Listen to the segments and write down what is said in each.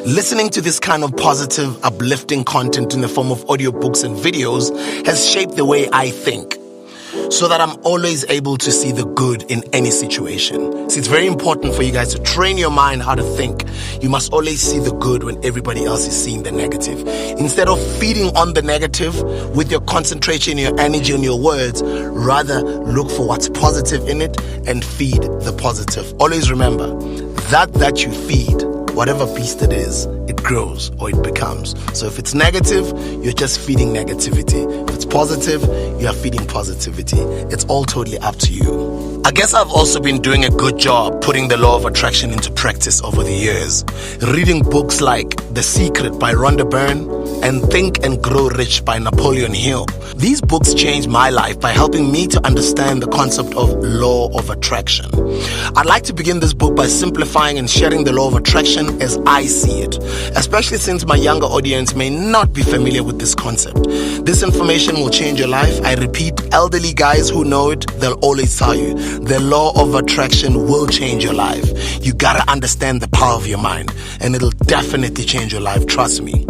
Listening to this kind of positive, uplifting content in the form of audiobooks and videos has shaped the way I think, so that I'm always able to see the good in any situation. See, it's very important for you guys to train your mind how to think. You must always see the good when everybody else is seeing the negative. Instead of feeding on the negative with your concentration, your energy, and your words, rather look for what's positive in it and feed the positive. Always remember, that you feed, whatever beast it is, it grows or it becomes. So if it's negative, you're just feeding negativity. If it's positive, you are feeding positivity. It's all totally up to you. I guess I've also been doing a good job putting the law of attraction into practice over the years. Reading books like The Secret by Rhonda Byrne and Think and Grow Rich by Napoleon Hill. These books changed my life by helping me to understand the concept of law of attraction. I'd like to begin this book by simplifying and sharing the law of attraction as I see it, especially since my younger audience may not be familiar with this concept. This information will change your life. I repeat, elderly guys who know it, they'll always tell you, the law of attraction will change your life. You gotta understand the power of your mind, and it'll definitely change your life, trust me.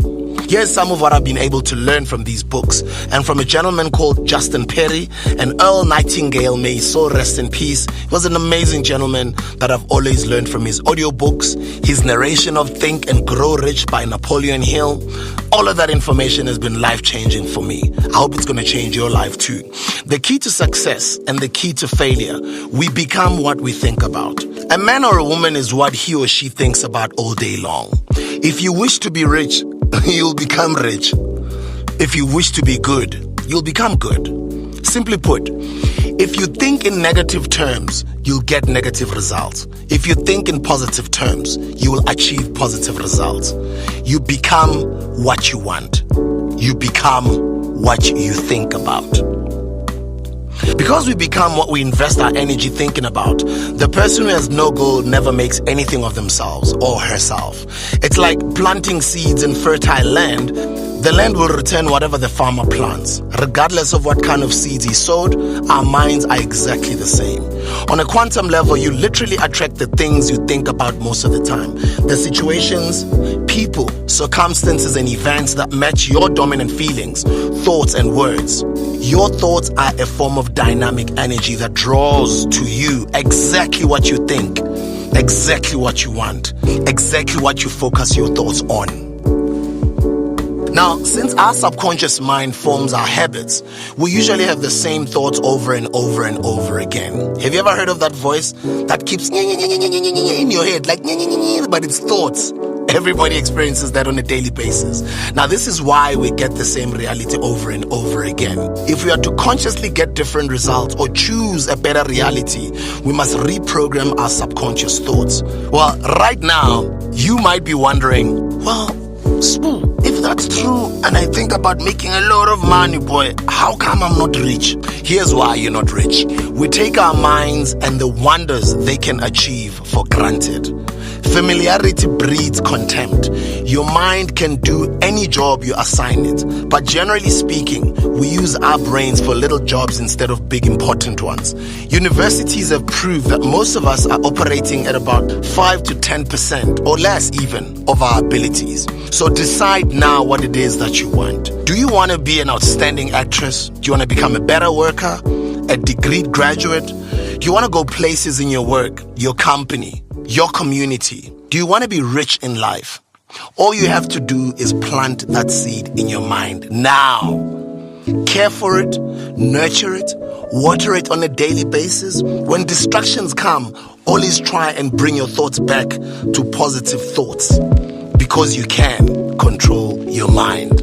Here's some of what I've been able to learn from these books, and from a gentleman called Justin Perry and Earl Nightingale, may his soul rest in peace. He was an amazing gentleman that I've always learned from his audiobooks, his narration of Think and Grow Rich by Napoleon Hill. All of that information has been life-changing for me. I hope it's going to change your life too. The key to success and the key to failure, we become what we think about. A man or a woman is what he or she thinks about all day long. If you wish to be rich, you'll become rich. If you wish to be good, you'll become good. Simply put, if you think in negative terms, you'll get negative results. If you think in positive terms, you will achieve positive results. You become what you want. You become what you think about. Because we become what we invest our energy thinking about, the person who has no goal never makes anything of themselves or herself. It's like planting seeds in fertile land. The land will return whatever the farmer plants. Regardless of what kind of seeds he sowed, our minds are exactly the same. On a quantum level, you literally attract the things you think about most of the time. The situations, people, circumstances, and events that match your dominant feelings, thoughts, and words. Your thoughts are a form of dynamic energy that draws to you exactly what you think, exactly what you want, exactly what you focus your thoughts on. Now, since our subconscious mind forms our habits, we usually have the same thoughts over and over and over again. Have you ever heard of that voice that keeps in your head, like, but it's thoughts? Everybody experiences that on a daily basis. Now, this is why we get the same reality over and over again. If we are to consciously get different results or choose a better reality, we must reprogram our subconscious thoughts. Well, right now, you might be wondering, well, Spoo, if that's true and I think about making a lot of money, boy, how come I'm not rich? Here's why you're not rich. We take our minds and the wonders they can achieve for granted. Familiarity breeds contempt. Your mind can do any job you assign it, but generally speaking, we use our brains for little jobs instead of big important ones. Universities have proved that most of us are operating at about 5 to 10% or less even of our abilities. So decide now what it is that you want. Do you want to be an outstanding actress? Do you want to become a better worker? A degreed graduate? Do you want to go places in your work, your company, your community? Do you want to be rich in life? All you have to do is plant that seed in your mind now. Care for it, nurture it, water it on a daily basis. When distractions come, always try and bring your thoughts back to positive thoughts, because you can control your mind.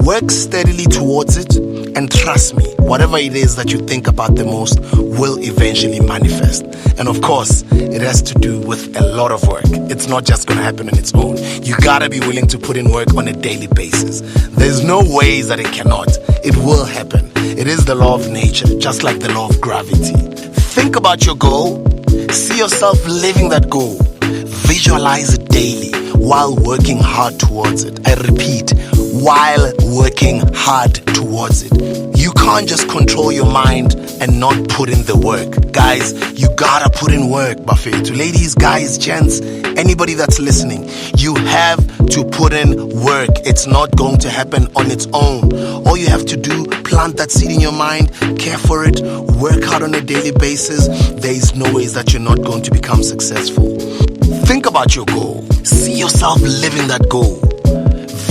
Work steadily towards it, and trust me, whatever it is that you think about the most will eventually manifest. And of course, it has to do with a lot of work. It's not just going to happen on its own. You gotta be willing to put in work on a daily basis. There's no ways that it cannot. It will happen. It is the law of nature, just like the law of gravity. Think about your goal. See yourself living that goal. Visualize it daily while working hard towards it. I repeat, while working hard towards it. You can't just control your mind and not put in the work. Guys, you gotta put in work, Buffet. To ladies, guys, gents, anybody that's listening, you have put in work, it's not going to happen on its own. All you have to do, plant that seed in your mind, care for it, work hard on a daily basis. There is no ways that you're not going to become successful. Think about your goal. See yourself living that goal.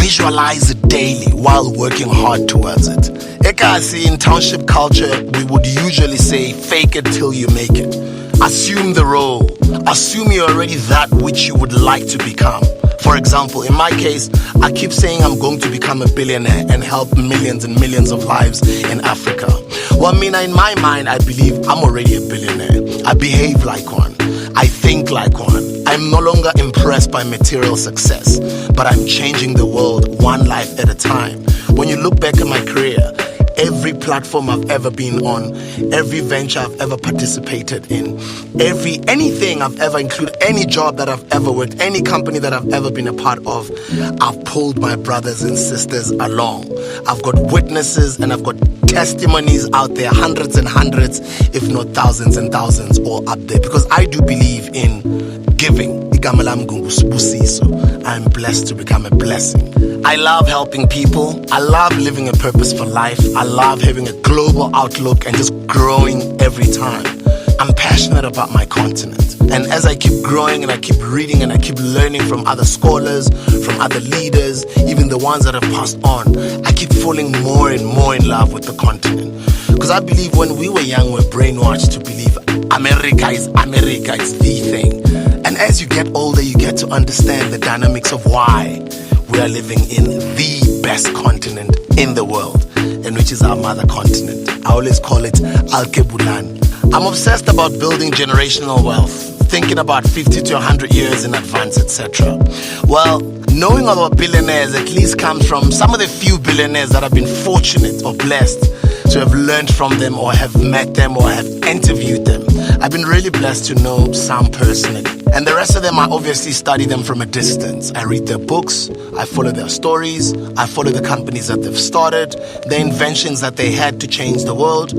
Visualize it daily while working hard towards it. Ekasi, in township culture, we would usually say, fake it till you make it. Assume the role. Assume you're already that which you would like to become. For example, in my case, I keep saying I'm going to become a billionaire and help millions and millions of lives in Africa. Well, in my mind, I believe I'm already a billionaire. I behave like one. I think like one. I'm no longer impressed by material success, but I'm changing the world one life at a time. When you look back at my career, every platform I've ever been on, every venture I've ever participated in, anything I've ever included, any job that I've ever worked, any company that I've ever been a part of, I've pulled my brothers and sisters along. I've got witnesses and I've got testimonies out there, hundreds and hundreds, if not thousands and thousands, all up there, because I do believe in giving. I'm blessed to become a blessing. I love helping people. I love living a purposeful life. I love having a global outlook and just growing every time. I'm passionate about my continent. And as I keep growing and I keep reading and I keep learning from other scholars, from other leaders, even the ones that have passed on, I keep falling more and more in love with the continent. Because I believe when we were young, we were brainwashed to believe America is the thing. And as you get older, you get to understand the dynamics of why we are living in the best continent in the world, and which is our mother continent. I always call it Alkebulan. I'm obsessed about building generational wealth, thinking about 50 to 100 years in advance, etc. Well, knowing about billionaires at least comes from some of the few billionaires that have been fortunate or blessed to have learned from them or have met them or have interviewed them. I've been really blessed to know some personally. And the rest of them, I obviously study them from a distance. I read their books, I follow their stories, I follow the companies that they've started, the inventions that they had to change the world.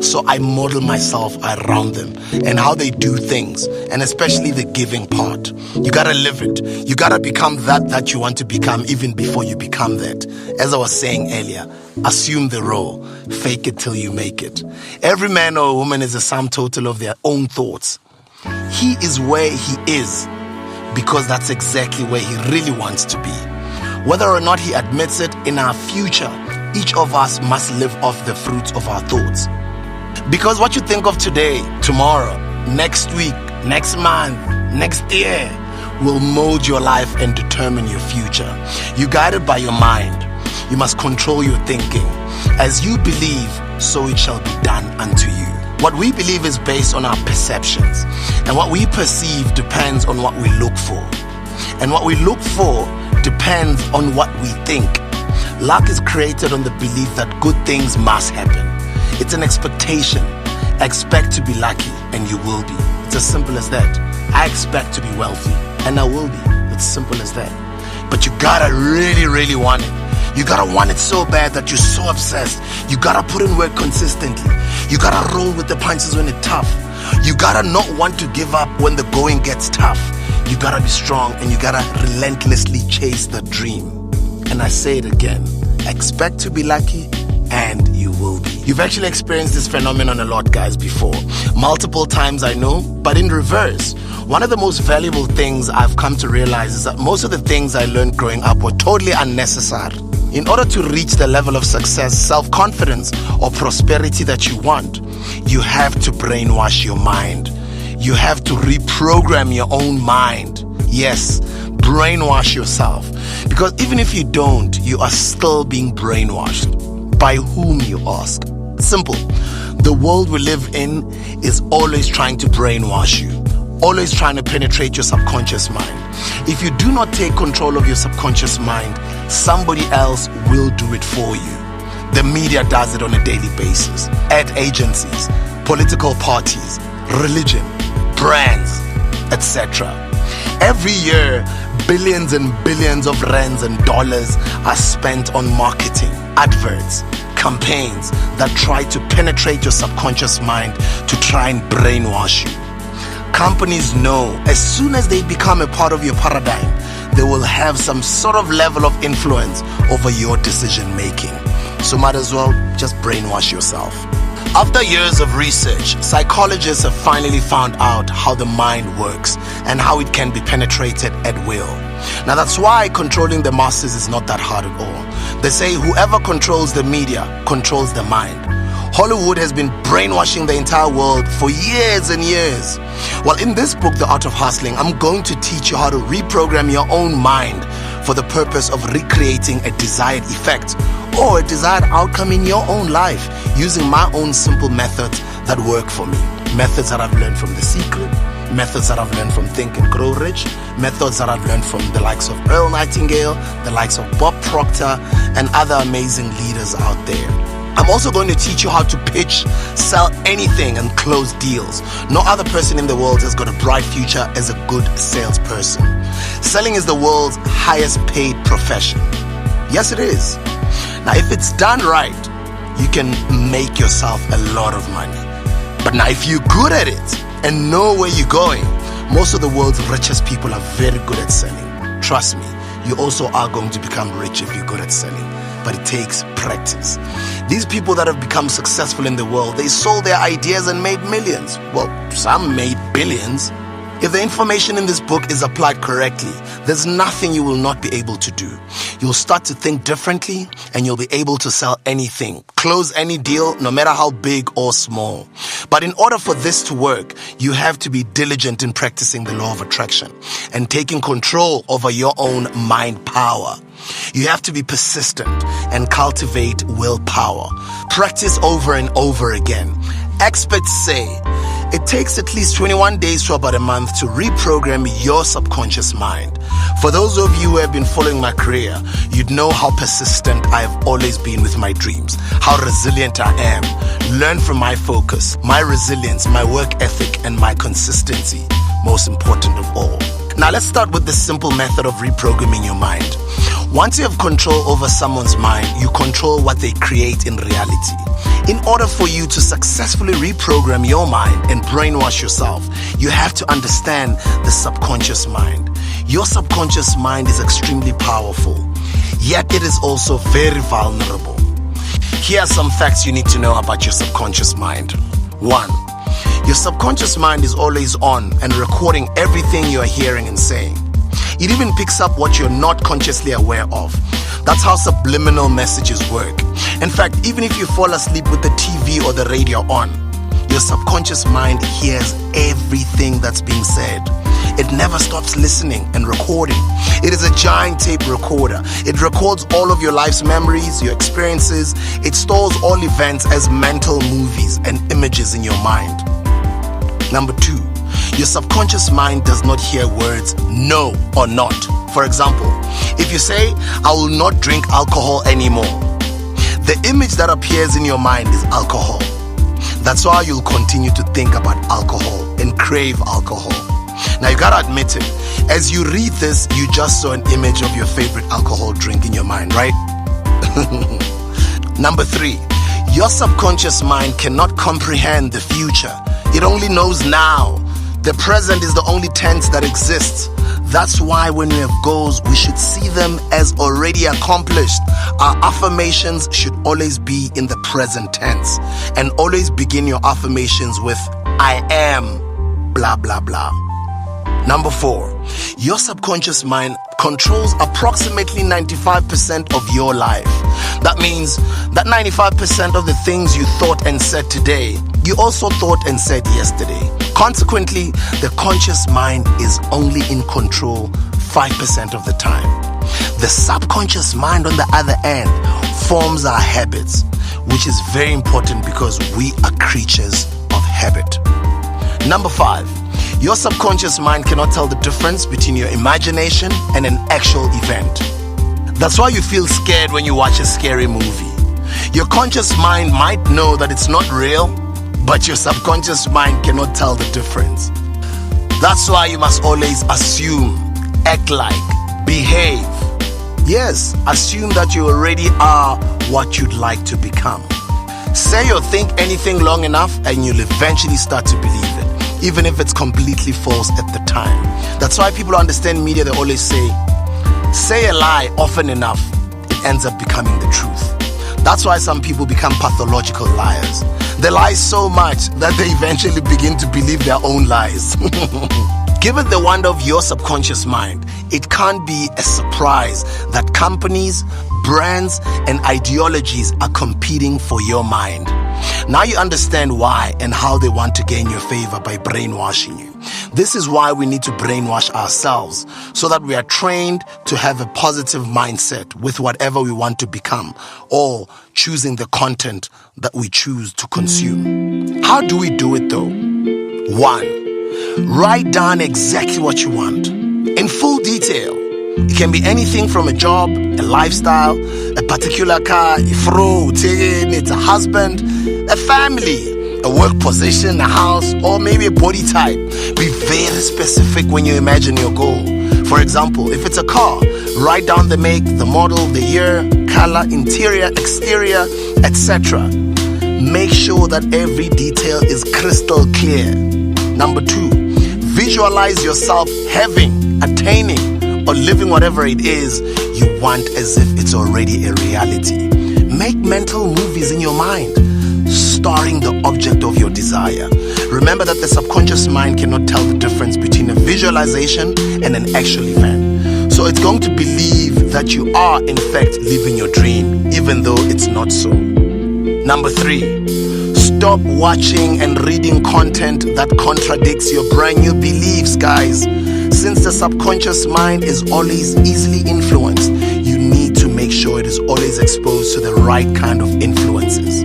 So I model myself around them and how they do things, and especially the giving part. You gotta live it. You gotta become that you want to become even before you become that. As I was saying earlier, assume the role. Fake it till you make it. Every man or woman is a sum total of their own thoughts. He is where he is because that's exactly where he really wants to be. Whether or not he admits it, in our future, each of us must live off the fruits of our thoughts. Because what you think of today, tomorrow, next week, next month, next year, will mold your life and determine your future. You're guided by your mind. You must control your thinking. As you believe, so it shall be done unto you. What we believe is based on our perceptions, and what we perceive depends on what we look for. And what we look for depends on what we think. Luck is created on the belief that good things must happen. It's an expectation. Expect to be lucky, and you will be. It's as simple as that. I expect to be wealthy, and I will be. It's simple as that. But you gotta really, really want it. You gotta want it so bad that you're so obsessed. You gotta put in work consistently. You gotta roll with the punches when it's tough. You gotta not want to give up when the going gets tough. You gotta be strong, and you gotta relentlessly chase the dream. And I say it again, expect to be lucky, and you will be. You've actually experienced this phenomenon a lot, guys, before. Multiple times, I know, but in reverse. One of the most valuable things I've come to realize is that most of the things I learned growing up were totally unnecessary. In order to reach the level of success, self-confidence, or prosperity that you want, you have to brainwash your mind. You have to reprogram your own mind. Yes, brainwash yourself. Because even if you don't, you are still being brainwashed. By whom, you ask? Simple. The world we live in is always trying to brainwash you. Always trying to penetrate your subconscious mind. If you do not take control of your subconscious mind, somebody else will do it for you. The media does it on a daily basis. Ad agencies, political parties, religion, brands, etc. Every year, billions and billions of rands and dollars are spent on marketing, adverts, campaigns that try to penetrate your subconscious mind to try and brainwash you. Companies know as soon as they become a part of your paradigm, they will have some sort of level of influence over your decision making. So might as well just brainwash yourself. After years of research, psychologists have finally found out how the mind works and how it can be penetrated at will. Now that's why controlling the masses is not that hard at all. They say whoever controls the media controls the mind. Hollywood has been brainwashing the entire world for years and years. Well, in this book, The Art of Hustling, I'm going to teach you how to reprogram your own mind for the purpose of recreating a desired effect or a desired outcome in your own life using my own simple methods that work for me. Methods that I've learned from The Secret, methods that I've learned from Think and Grow Rich, methods that I've learned from the likes of Earl Nightingale, the likes of Bob Proctor, and other amazing leaders out there. I'm also going to teach you how to pitch, sell anything, and close deals. No other person in the world has got a bright future as a good salesperson. Selling is the world's highest paid profession. Yes, it is. Now, if it's done right, you can make yourself a lot of money. But now, if you're good at it and know where you're going, most of the world's richest people are very good at selling. Trust me, you also are going to become rich if you're good at selling. But it takes practice. These people that have become successful in the world, they sold their ideas and made millions. Well, some made billions. If the information in this book is applied correctly, there's nothing you will not be able to do. You'll start to think differently and you'll be able to sell anything, close any deal, no matter how big or small. But in order for this to work, you have to be diligent in practicing the law of attraction and taking control over your own mind power. You have to be persistent and cultivate willpower. Practice over and over again. Experts say it takes at least 21 days to about a month to reprogram your subconscious mind. For those of you who have been following my career, you'd know how persistent I have always been with my dreams, how resilient I am. Learn from my focus, my resilience, my work ethic, and my consistency, most important of all. Now let's start with the simple method of reprogramming your mind. Once you have control over someone's mind, you control what they create in reality. In order for you to successfully reprogram your mind and brainwash yourself, you have to understand the subconscious mind. Your subconscious mind is extremely powerful, yet it is also very vulnerable. Here are some facts you need to know about your subconscious mind. 1. Your subconscious mind is always on and recording everything you are hearing and saying. It even picks up what you're not consciously aware of. That's how subliminal messages work. In fact, even if you fall asleep with the TV or the radio on, your subconscious mind hears everything that's being said. It never stops listening and recording. It is a giant tape recorder. It records all of your life's memories, your experiences. It stores all events as mental movies and images in your mind. Number 2. Your subconscious mind does not hear words no or not. For example, if you say, I will not drink alcohol anymore, the image that appears in your mind is alcohol. That's why you'll continue to think about alcohol and crave alcohol. Now you gotta admit it, as you read this, you just saw an image of your favorite alcohol drink in your mind, right? Number 3, your subconscious mind cannot comprehend the future. It only knows now. The present is the only tense that exists. That's why when we have goals, we should see them as already accomplished. Our affirmations should always be in the present tense. And always begin your affirmations with, I am, blah, blah, blah. Number 4, your subconscious mind controls approximately 95% of your life. That means that 95% of the things you thought and said today, you also thought and said yesterday. Consequently, the conscious mind is only in control 5% of the time. The subconscious mind, on the other hand, forms our habits, which is very important because we are creatures of habit. Number 5, your subconscious mind cannot tell the difference between your imagination and an actual event. That's why you feel scared when you watch a scary movie. Your conscious mind might know that it's not real, but your subconscious mind cannot tell the difference. That's why you must always assume, act like, behave. Yes, assume that you already are what you'd like to become. Say or think anything long enough and you'll eventually start to believe it, even if it's completely false at the time. That's why people who understand media, they always say, Say a lie often enough, it ends up becoming the truth. That's why some people become pathological liars. They lie so much that they eventually begin to believe their own lies. Given the wonder of your subconscious mind, it can't be a surprise that companies, brands, and ideologies are competing for your mind. Now you understand why and how they want to gain your favor by brainwashing you. This is why we need to brainwash ourselves, so that we are trained to have a positive mindset with whatever we want to become, or choosing the content that we choose to consume. How do we do it though? 1. Write down exactly what you want in full detail. It can be anything from a job, a lifestyle, a particular car, a fro, it's a husband, a family, a work position, a house, or maybe a body type. Be very specific when you imagine your goal. For example, if it's a car, write down the make, the model, the year, color, interior, exterior, etc. Make sure that every detail is crystal clear. Number 2, visualize yourself having, attaining, or living whatever it is you want as if it's already a reality. Make mental movies in your mind, starring the object of your desire. Remember that the subconscious mind cannot tell the difference between a visualization and an actual event. So it's going to believe that you are in fact living your dream, even though it's not so. Number 3, stop watching and reading content that contradicts your brand new beliefs, guys. Since the subconscious mind is always easily influenced, you need to make sure it is always exposed to the right kind of influences.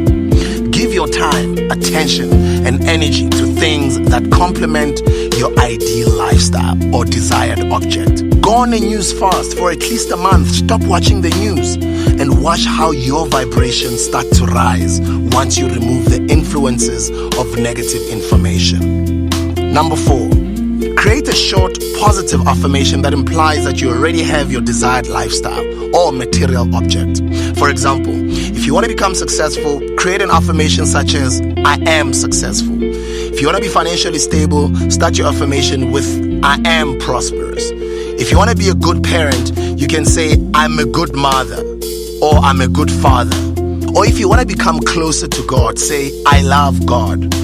Give your time, attention, and energy to things that complement your ideal lifestyle or desired object. Go on a news fast for at least a month. Stop watching the news and watch how your vibrations start to rise once you remove the influences of negative information. Number 4, create a short, positive affirmation that implies that you already have your desired lifestyle or material object. For example, if you want to become successful, create an affirmation such as, I am successful. If you want to be financially stable, start your affirmation with, I am prosperous. If you want to be a good parent, you can say, I'm a good mother, or I'm a good father. Or if you want to become closer to God, say, I love God.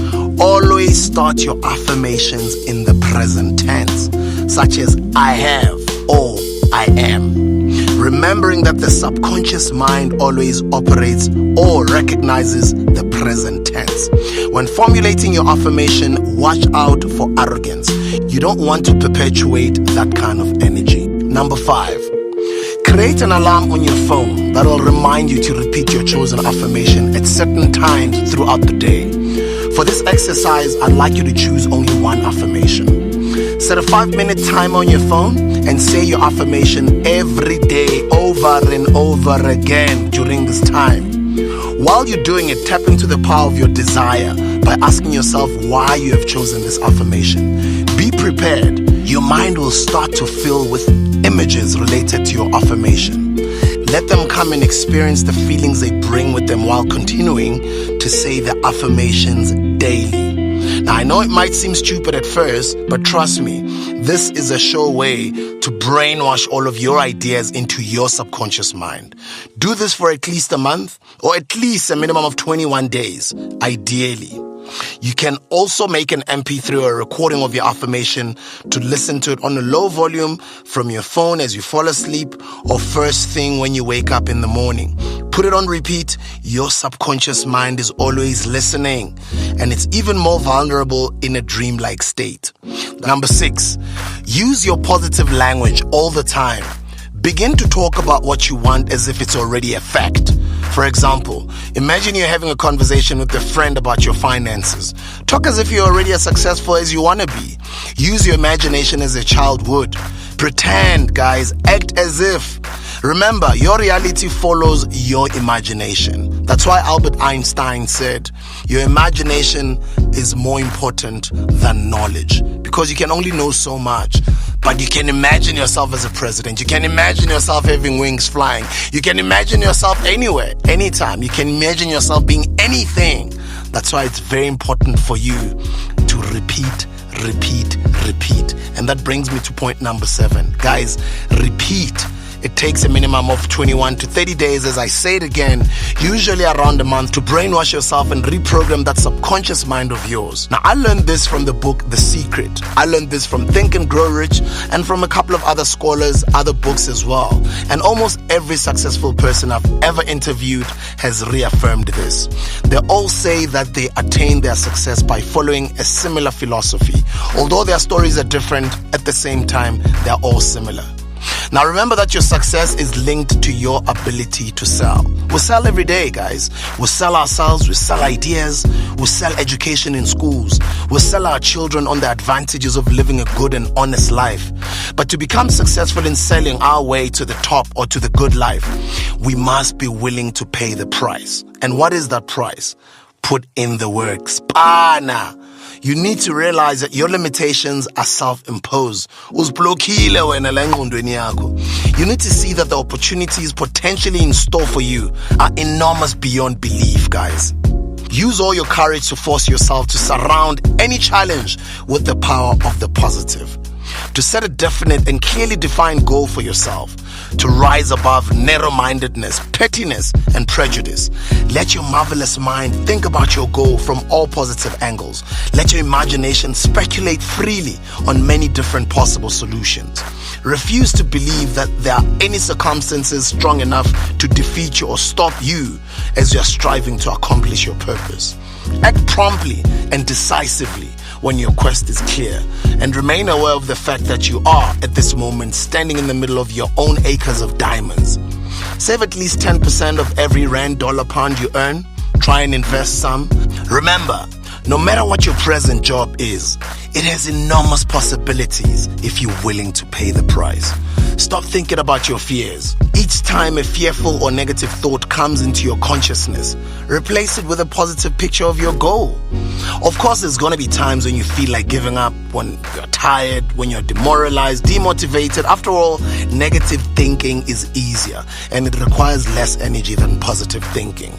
Always start your affirmations in the present tense, such as I have or I am. Remembering that the subconscious mind always operates or recognizes the present tense. When formulating your affirmation, watch out for arrogance. You don't want to perpetuate that kind of energy. Number 5, create an alarm on your phone that will remind you to repeat your chosen affirmation at certain times throughout the day. For this exercise, I'd like you to choose only one affirmation. Set a 5-minute timer on your phone and say your affirmation every day over and over again during this time. While you're doing it, tap into the power of your desire by asking yourself why you have chosen this affirmation. Be prepared. Your mind will start to fill with images related to your affirmation. Let them come and experience the feelings they bring with them while continuing to say the affirmations daily. Now, I know it might seem stupid at first, but trust me, this is a sure way to brainwash all of your ideas into your subconscious mind. Do this for at least a month, or at least a minimum of 21 days, ideally. You can also make an MP3 or a recording of your affirmation to listen to it on a low volume from your phone as you fall asleep or first thing when you wake up in the morning. Put it on repeat. Your subconscious mind is always listening, and it's even more vulnerable in a dreamlike state. Number 6, use your positive language all the time. Begin to talk about what you want as if it's already a fact. For example, imagine you're having a conversation with a friend about your finances. Talk as if you're already as successful as you want to be. Use your imagination as a child would. Pretend, guys. Act as if. Remember, your reality follows your imagination. That's why Albert Einstein said, your imagination is more important than knowledge, because you can only know so much. But you can imagine yourself as a president. You can imagine yourself having wings flying. You can imagine yourself anywhere, anytime. You can imagine yourself being anything. That's why it's very important for you to repeat. And that brings me to point number 7. Guys, repeat It takes a minimum of 21 to 30 days, as I say it again, usually around a month, to brainwash yourself and reprogram that subconscious mind of yours. Now, I learned this from the book The Secret. I learned this from Think and Grow Rich and from a couple of other scholars, other books as well. And almost every successful person I've ever interviewed has reaffirmed this. They all say that they attain their success by following a similar philosophy. Although their stories are different, at the same time, they're all similar. Now remember that your success is linked to your ability to sell. We sell every day, guys. We sell ourselves, we sell ideas, we sell education in schools, we sell our children on the advantages of living a good and honest life. But to become successful in selling our way to the top or to the good life, we must be willing to pay the price. And what is that price? Put in the work. Spana. You need to realize that your limitations are self-imposed. You need to see that the opportunities potentially in store for you are enormous beyond belief, guys. Use all your courage to force yourself to surround any challenge with the power of the positive. To set a definite and clearly defined goal for yourself. To rise above narrow-mindedness, pettiness, and prejudice. Let your marvelous mind think about your goal from all positive angles. Let your imagination speculate freely on many different possible solutions. Refuse to believe that there are any circumstances strong enough to defeat you or stop you as you are striving to accomplish your purpose. Act promptly and decisively when your quest is clear, and remain aware of the fact that you are, at this moment, standing in the middle of your own acres of diamonds. Save at least 10% of every rand, dollar, pound you earn. Try and invest some. Remember, no matter what your present job is, it has enormous possibilities if you're willing to pay the price. Stop thinking about your fears. Each time a fearful or negative thought comes into your consciousness, replace it with a positive picture of your goal. Of course, there's going to be times when you feel like giving up, when you're tired, when you're demoralized, demotivated. After all, negative thinking is easier and it requires less energy than positive thinking.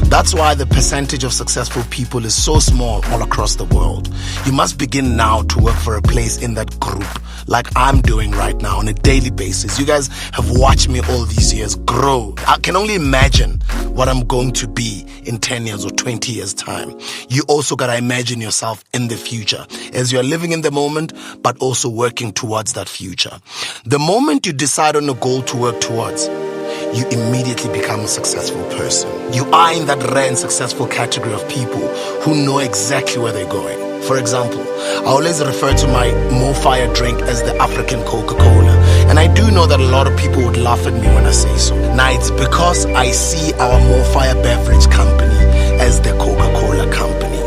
That's why the percentage of successful people is so small all across the world. You must begin now to work for a place in that group, like I'm doing right now on a daily basis. You guys have watched me all these years grow. I can only imagine what I'm going to be in 10 years or 20 years time. You also gotta imagine yourself in the future as you're living in the moment, but also working towards that future. The moment you decide on a goal to work towards, you immediately become a successful person. You are in that rare and successful category of people who know exactly where they're going. For example, I always refer to my More Fire drink as the African Coca-Cola. And I do know that a lot of people would laugh at me when I say so. Now, it's because I see our More Fire beverage company as the Coca-Cola company.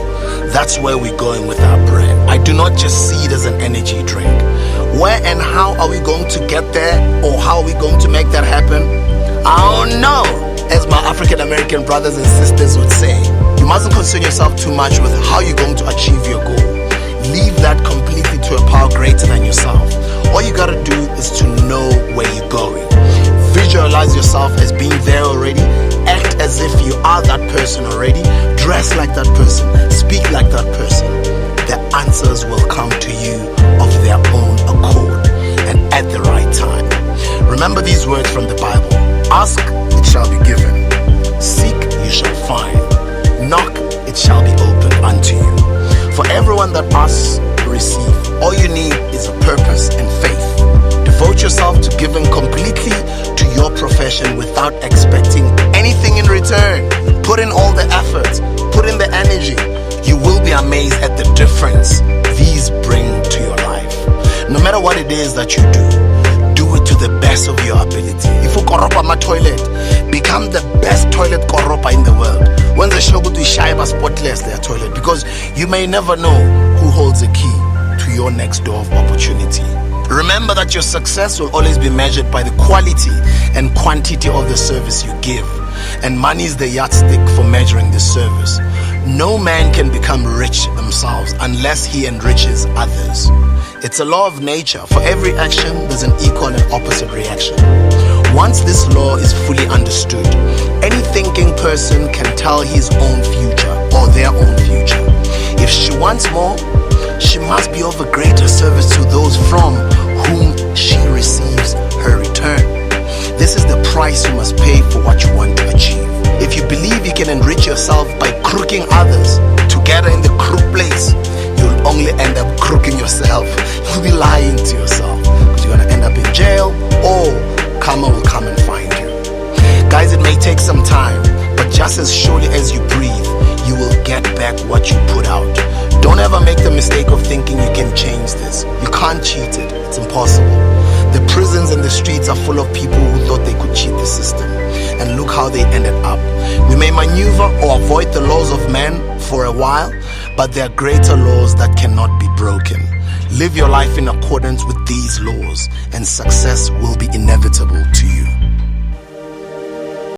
That's where we're going with our brand. I do not just see it as an energy drink. Where and how are we going to get there, or how are we going to make that happen? I don't know. As my African American brothers and sisters would say, you mustn't concern yourself too much with how you're going to achieve your goal. Leave that completely to a power greater than yourself. All you gotta do is to know where you're going. Visualize yourself as being there already. Act as if you are that person already. Dress like that person. Speak like that person. The answers will come to you of their own accord and at the right time. Remember these words from the Bible. Ask, it shall be given. Seek, you shall find. Knock, it shall be opened unto you. For everyone that asks, receive. All you need is a purpose and faith. Devote yourself to giving completely to your profession without expecting anything in return. Put in all the effort. Put in the energy. You will be amazed at the difference these bring to your life. No matter what it is that you do it to the best of your ability. If you koropa my toilet, become the best toilet koropa in the world. When the show go to Shaiba spotless their toilet, because you may never know who holds the key to your next door of opportunity. Remember that your success will always be measured by the quality and quantity of the service you give. And money is the yardstick for measuring this service. No man can become rich themselves unless he enriches others. It's a law of nature. For every action, there's an equal and opposite reaction. Once this law is fully understood, any thinking person can tell his own future or their own future. If she wants more, she must be of a greater service to those from whom she receives her return. this is the price you must pay for what you want to achieve. If you believe you can enrich yourself by crooking others together in the crook place, you'll only end up crooking yourself. You'll be lying to yourself because you're going to end up in jail, or karma will come and find you. Guys, it may take some time, but just as surely as you breathe, you will get back what you put out. Don't ever make the mistake of thinking you can change this. You can't cheat it. It's impossible. The prisons and the streets are full of people who thought they could cheat the system. And look how they ended up. We may maneuver or avoid the laws of man for a while, but there are greater laws that cannot be broken. Live your life in accordance with these laws, and success will be inevitable to you.